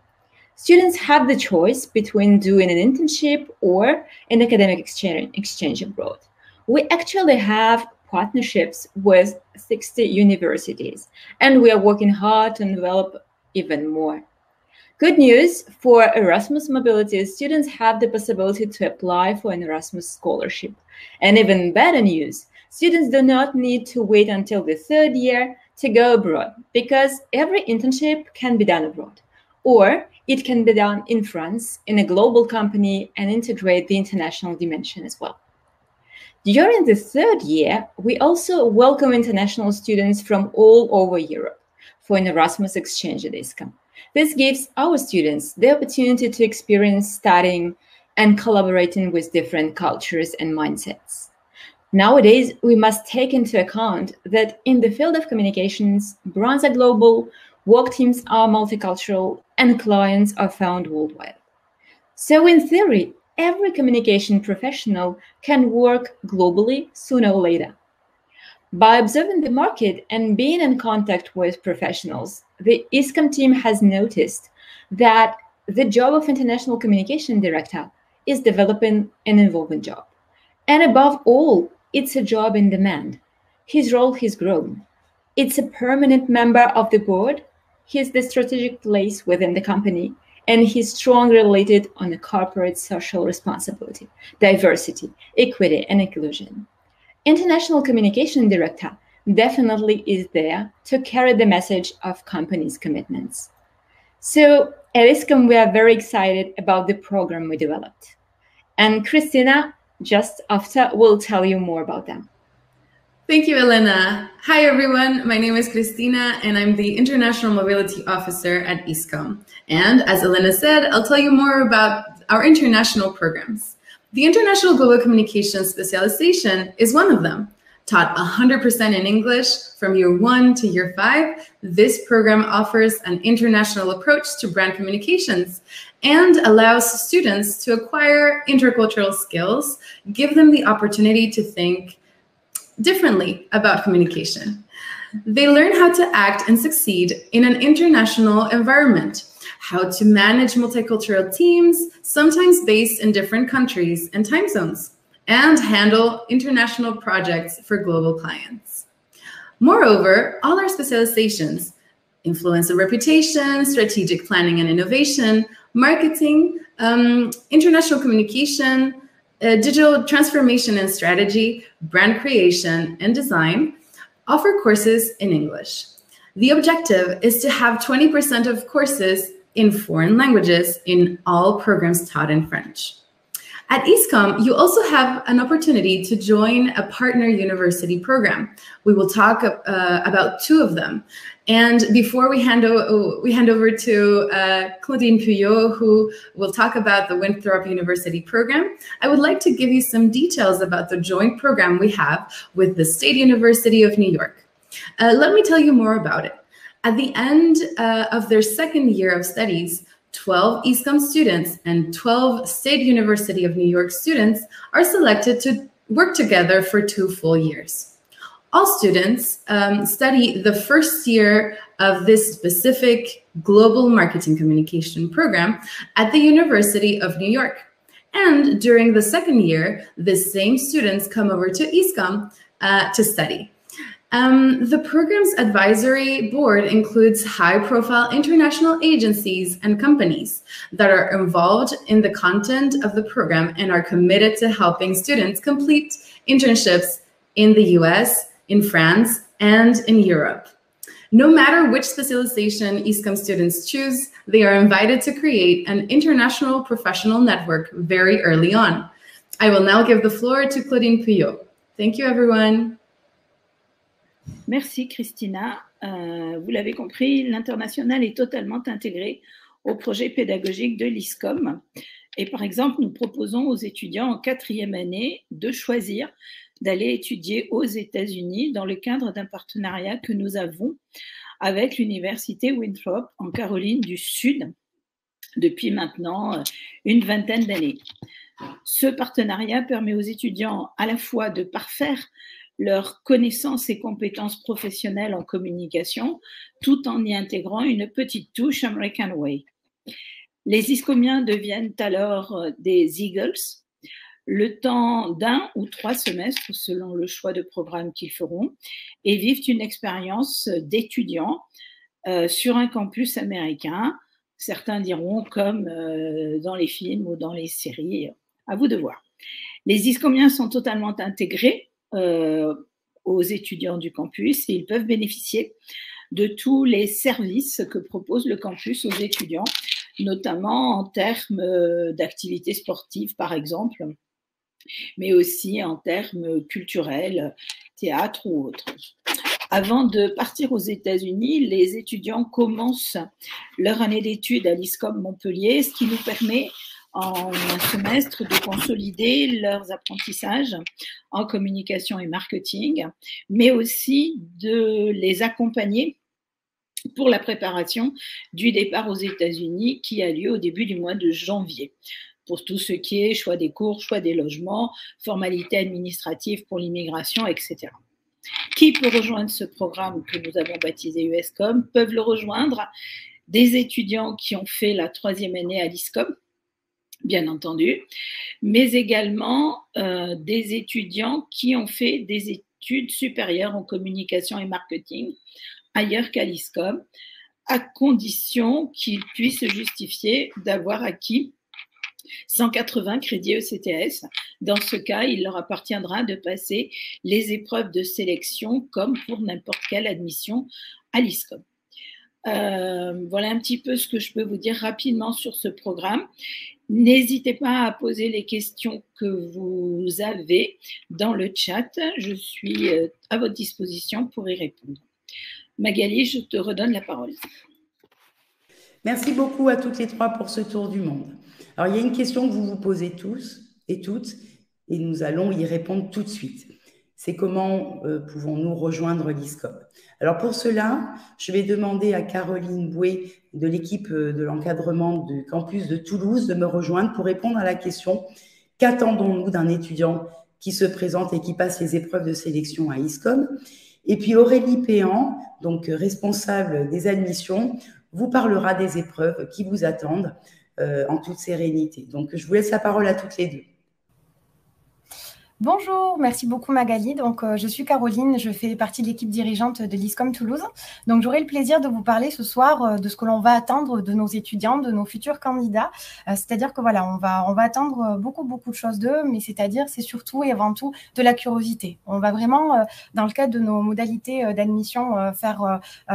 Speaker 15: Students have the choice between doing an internship or an academic exchange abroad. We actually have partnerships with 60 universities, and we are working hard to develop even more. Good news for Erasmus mobility, students have the possibility to apply for an Erasmus scholarship. And even better news, students do not need to wait until the third year to go abroad, because every internship can be done abroad, or it can be done in France in a global company and integrate the international dimension as well. During the third year, we also welcome international students from all over Europe for an Erasmus exchange at ISCOM. This gives our students the opportunity to experience studying and collaborating with different cultures and mindsets. Nowadays, we must take into account that in the field of communications, brands are global, work teams are multicultural, and clients are found worldwide. So in theory, every communication professional can work globally sooner or later. By observing the market and being in contact with professionals, the ISCOM team has noticed that the job of International Communication Director is developing an evolving job. And above all, it's a job in demand. His role has grown. It's a permanent member of the board. He's the strategic place within the company, and he's strongly related on the corporate social responsibility, diversity, equity, and inclusion. International Communication Director definitely is there to carry the message of companies' commitments. So at ISCOM, we are very excited about the program we developed. And Christina, just after, will tell you more about them.
Speaker 16: Thank you, Elena. Hi, everyone. My name is Christina, and I'm the International Mobility Officer at ISCOM. And as Elena said, I'll tell you more about our international programs. The International Global Communications Specialization is one of them. Taught 100% in English from year 1 to year 5, this program offers an international approach to brand communications and allows students to acquire intercultural skills, give them the opportunity to think differently about communication. They learn how to act and succeed in an international environment, how to manage multicultural teams, sometimes based in different countries and time zones, and handle international projects for global clients. Moreover, all our specializations, influence and reputation, strategic planning and innovation, marketing, international communication, digital transformation and strategy, brand creation, and design, offer courses in English. The objective is to have 20% of courses in foreign languages in all programs taught in French. At ISCOM, you also have an opportunity to join a partner university program. We will talk about 2 of them. And before we hand over to Claudine Puyot, who will talk about the Winthrop University program, I would like to give you some details about the joint program we have with the State University of New York. Let me tell you more about it. At the end of their second year of studies, 12 ISCOM students and 12 State University of New York students are selected to work together for 2 full years. All students study the first year of this specific global marketing communication program at the University of New York. And during the second year, the same students come over to ISCOM to study. The program's advisory board includes high-profile international agencies and companies that are involved in the content of the program and are committed to helping students complete internships in the US, in France, and in Europe. No matter which specialization ISCOM students choose, they are invited to create an international professional network very early on. I will now give the floor to Claudine Puyot. Thank you, everyone.
Speaker 17: Merci Christina. Vous l'avez compris, l'international est totalement intégré au projet pédagogique de l'ISCOM. Et par exemple, nous proposons aux étudiants en 4e année de choisir d'aller étudier aux États-Unis dans le cadre d'un partenariat que nous avons avec l'université Winthrop en Caroline du Sud depuis maintenant une vingtaine d'années. Ce partenariat permet aux étudiants à la fois de parfaire leurs connaissances et compétences professionnelles en communication, tout en y intégrant une petite touche American Way. Les ISCOMiens deviennent alors des Eagles, le temps d'1 ou 3 semestres selon le choix de programme qu'ils feront, et vivent une expérience d'étudiants sur un campus américain. Certains diront comme dans les films ou dans les séries, à vous de voir. Les ISCOMiens sont totalement intégrés aux étudiants du campus et ils peuvent bénéficier de tous les services que propose le campus aux étudiants, notamment en termes d'activités sportives par exemple, mais aussi en termes culturels, théâtre ou autres. Avant de partir aux États-Unis, les étudiants commencent leur année d'études à l'ISCOM Montpellier, ce qui nous permet en un semestre de consolider leurs apprentissages en communication et marketing, mais aussi de les accompagner pour la préparation du départ aux États-Unis qui a lieu au début du mois de janvier. Pour tout ce qui est choix des cours, choix des logements, formalités administratives pour l'immigration, etc. Qui peut rejoindre ce programme que nous avons baptisé USCOM? Peuvent le rejoindre des étudiants qui ont fait la 3e année à l'ISCOM, bien entendu, mais également des étudiants qui ont fait des études supérieures en communication et marketing ailleurs qu'à l'ISCOM, à condition qu'ils puissent justifier d'avoir acquis 180 crédits ECTS. Dans ce cas, il leur appartiendra de passer les épreuves de sélection comme pour n'importe quelle admission à l'ISCOM. Voilà un petit peu ce que je peux vous dire rapidement sur ce programme. N'hésitez pas à poser les questions que vous avez dans le chat. Je suis à votre disposition pour y répondre. Magali, je te redonne la parole.
Speaker 2: Merci beaucoup à toutes les trois pour ce tour du monde. Alors, il y a une question que vous vous posez tous et toutes, et nous allons y répondre tout de suite. C'est comment pouvons-nous rejoindre l'ISCOM? Alors, pour cela, je vais demander à Caroline Bouet de l'équipe de l'encadrement du campus de Toulouse de me rejoindre pour répondre à la question « Qu'attendons-nous d'un étudiant qui se présente et qui passe les épreuves de sélection à ISCOM ?» Et puis Aurélie Péan, donc responsable des admissions, vous parlera des épreuves qui vous attendent en toute sérénité. Donc, je vous laisse la parole à toutes les deux.
Speaker 18: Bonjour, merci beaucoup Magali. Donc, je suis Caroline, je fais partie de l'équipe dirigeante de l'ISCOM Toulouse. Donc, j'aurai le plaisir de vous parler ce soir de ce que l'on va attendre de nos étudiants, de nos futurs candidats. C'est-à-dire que voilà, on va attendre beaucoup de choses d'eux, mais c'est surtout et avant tout de la curiosité. On va vraiment, dans le cadre de nos modalités d'admission,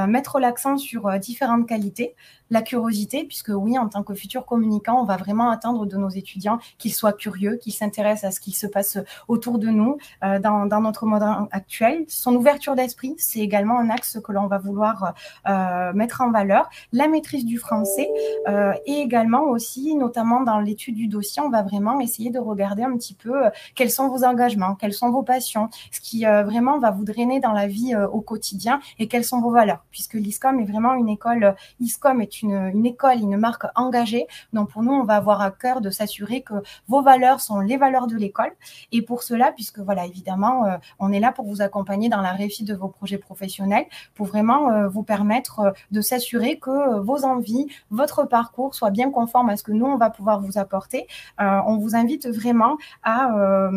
Speaker 18: mettre l'accent sur différentes qualités. La curiosité, puisque oui, en tant que futur communicant, on va vraiment attendre de nos étudiants qu'ils soient curieux, qu'ils s'intéressent à ce qui se passe autour de nous dans notre monde actuel. Son ouverture d'esprit, c'est également un axe que l'on va vouloir mettre en valeur. La maîtrise du français et également aussi, notamment dans l'étude du dossier, on va vraiment essayer de regarder un petit peu quels sont vos engagements, quelles sont vos passions, ce qui vraiment va vous drainer dans la vie au quotidien et quelles sont vos valeurs, puisque l'ISCOM est vraiment une école, ISCOM est est une école, une marque engagée. Donc, pour nous, on va avoir à cœur de s'assurer que vos valeurs sont les valeurs de l'école. Et pour cela, puisque voilà, évidemment, on est là pour vous accompagner dans la réussite de vos projets professionnels, pour vraiment vous permettre de s'assurer que vos envies, votre parcours soient bien conformes à ce que nous, on va pouvoir vous apporter. On vous invite vraiment à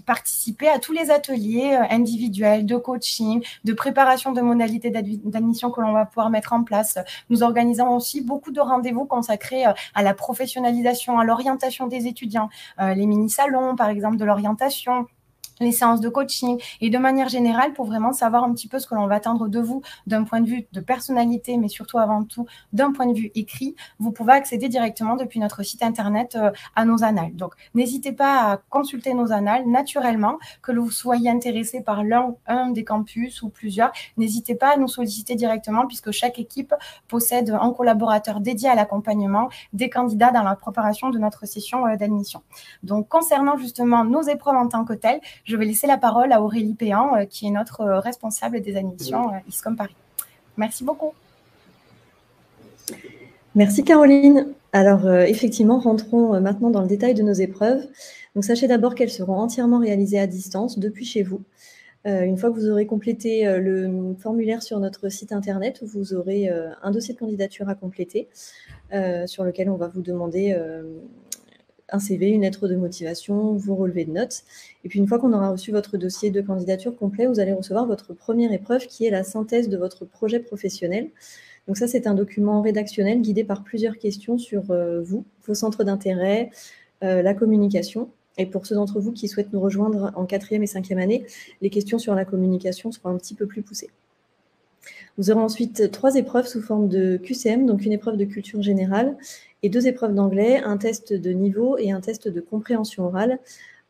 Speaker 18: participer à tous les ateliers individuels, de coaching, de préparation de modalités d'admission que l'on va pouvoir mettre en place. Nous organisons aussi beaucoup de rendez-vous consacrés à la professionnalisation, à l'orientation des étudiants, les mini-salons, par exemple, de l'orientation, les séances de coaching et de manière générale pour vraiment savoir un petit peu ce que l'on va attendre de vous d'un point de vue de personnalité, mais surtout avant tout d'un point de vue écrit. Vous pouvez accéder directement depuis notre site internet à nos annales. Donc, n'hésitez pas à consulter nos annales naturellement, que vous soyez intéressé par un des campus ou plusieurs. N'hésitez pas à nous solliciter directement puisque chaque équipe possède un collaborateur dédié à l'accompagnement des candidats dans la préparation de notre session d'admission. Donc, concernant justement nos épreuves en tant que telles, je vais laisser la parole à Aurélie Péan, qui est notre responsable des admissions ISCOM Paris. Merci beaucoup.
Speaker 19: Merci Caroline. Alors effectivement, rentrons maintenant dans le détail de nos épreuves. Donc sachez d'abord qu'elles seront entièrement réalisées à distance depuis chez vous. Une fois que vous aurez complété le formulaire sur notre site internet, vous aurez un dossier de candidature à compléter sur lequel on va vous demander un CV, une lettre de motivation, vos relevés de notes. Et puis une fois qu'on aura reçu votre dossier de candidature complet, vous allez recevoir votre première épreuve qui est la synthèse de votre projet professionnel. Donc ça, c'est un document rédactionnel guidé par plusieurs questions sur vous, vos centres d'intérêt, la communication. Et pour ceux d'entre vous qui souhaitent nous rejoindre en 4e et 5e année, les questions sur la communication seront un petit peu plus poussées. Vous aurez ensuite 3 épreuves sous forme de QCM, donc une épreuve de culture générale, et 2 épreuves d'anglais, un test de niveau et un test de compréhension orale,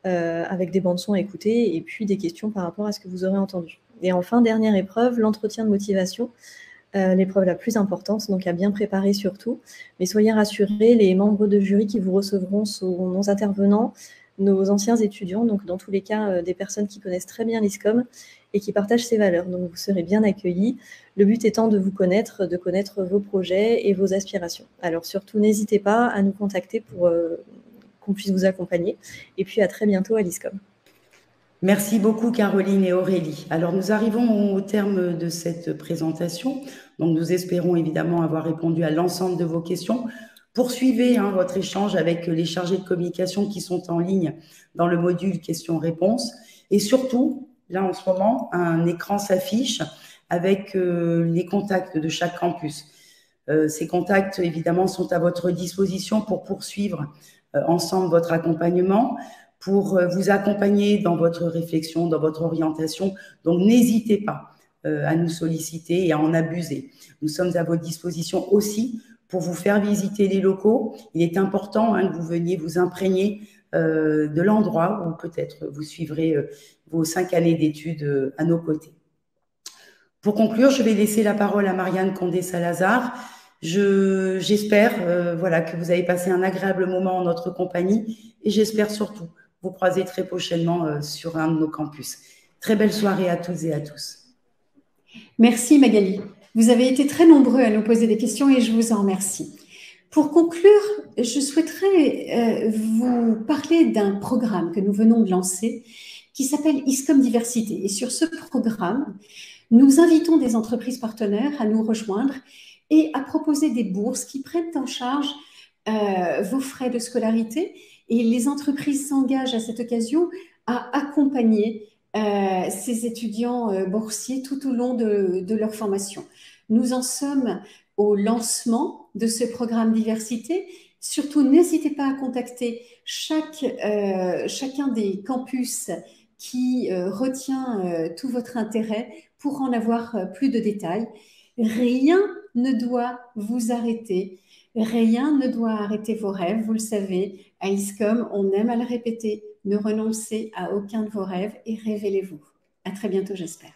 Speaker 19: avec des bandes son à écouter et puis des questions par rapport à ce que vous aurez entendu. Et enfin, dernière épreuve, l'entretien de motivation, l'épreuve la plus importante, donc à bien préparer surtout. Mais soyez rassurés, les membres de jury qui vous recevront sont nos intervenants, nos anciens étudiants, donc dans tous les cas, des personnes qui connaissent très bien l'ISCOM et qui partagent ces valeurs. Donc vous serez bien accueillis. Le but étant de vous connaître, de connaître vos projets et vos aspirations. Alors surtout, n'hésitez pas à nous contacter pour qu'on puisse vous accompagner. Et puis à très bientôt à l'ISCOM.
Speaker 2: Merci beaucoup Caroline et Aurélie. Alors nous arrivons au terme de cette présentation. Donc nous espérons évidemment avoir répondu à l'ensemble de vos questions. Poursuivez votre échange avec les chargés de communication qui sont en ligne dans le module questions-réponses. Et surtout, là en ce moment, un écran s'affiche avec les contacts de chaque campus. Ces contacts, évidemment, sont à votre disposition pour poursuivre ensemble votre accompagnement, pour vous accompagner dans votre réflexion, dans votre orientation. Donc, n'hésitez pas à nous solliciter et à en abuser. Nous sommes à votre disposition aussi pour vous faire visiter les locaux. Il est important que vous veniez vous imprégner de l'endroit où peut-être vous suivrez vos 5 années d'études à nos côtés. Pour conclure, je vais laisser la parole à Marianne Condé-Salazar. J'espère que vous avez passé un agréable moment en notre compagnie et j'espère surtout vous croiser très prochainement sur un de nos campus. Très belle soirée à toutes et à tous.
Speaker 3: Merci Magali. Vous avez été très nombreux à nous poser des questions et je vous en remercie. Pour conclure, je souhaiterais vous parler d'un programme que nous venons de lancer qui s'appelle ISCOM Diversité. Et sur ce programme, nous invitons des entreprises partenaires à nous rejoindre et à proposer des bourses qui prennent en charge vos frais de scolarité. Et les entreprises s'engagent à cette occasion à accompagner ces étudiants boursiers tout au long de leur formation. Nous en sommes au lancement de ce programme diversité. Surtout, n'hésitez pas à contacter chacun des campus qui retient tout votre intérêt pour en avoir plus de détails. Rien ne doit vous arrêter. Rien ne doit arrêter vos rêves, vous le savez. À ISCOM, on aime à le répéter. Ne renoncez à aucun de vos rêves et révélez-vous. À très bientôt, j'espère.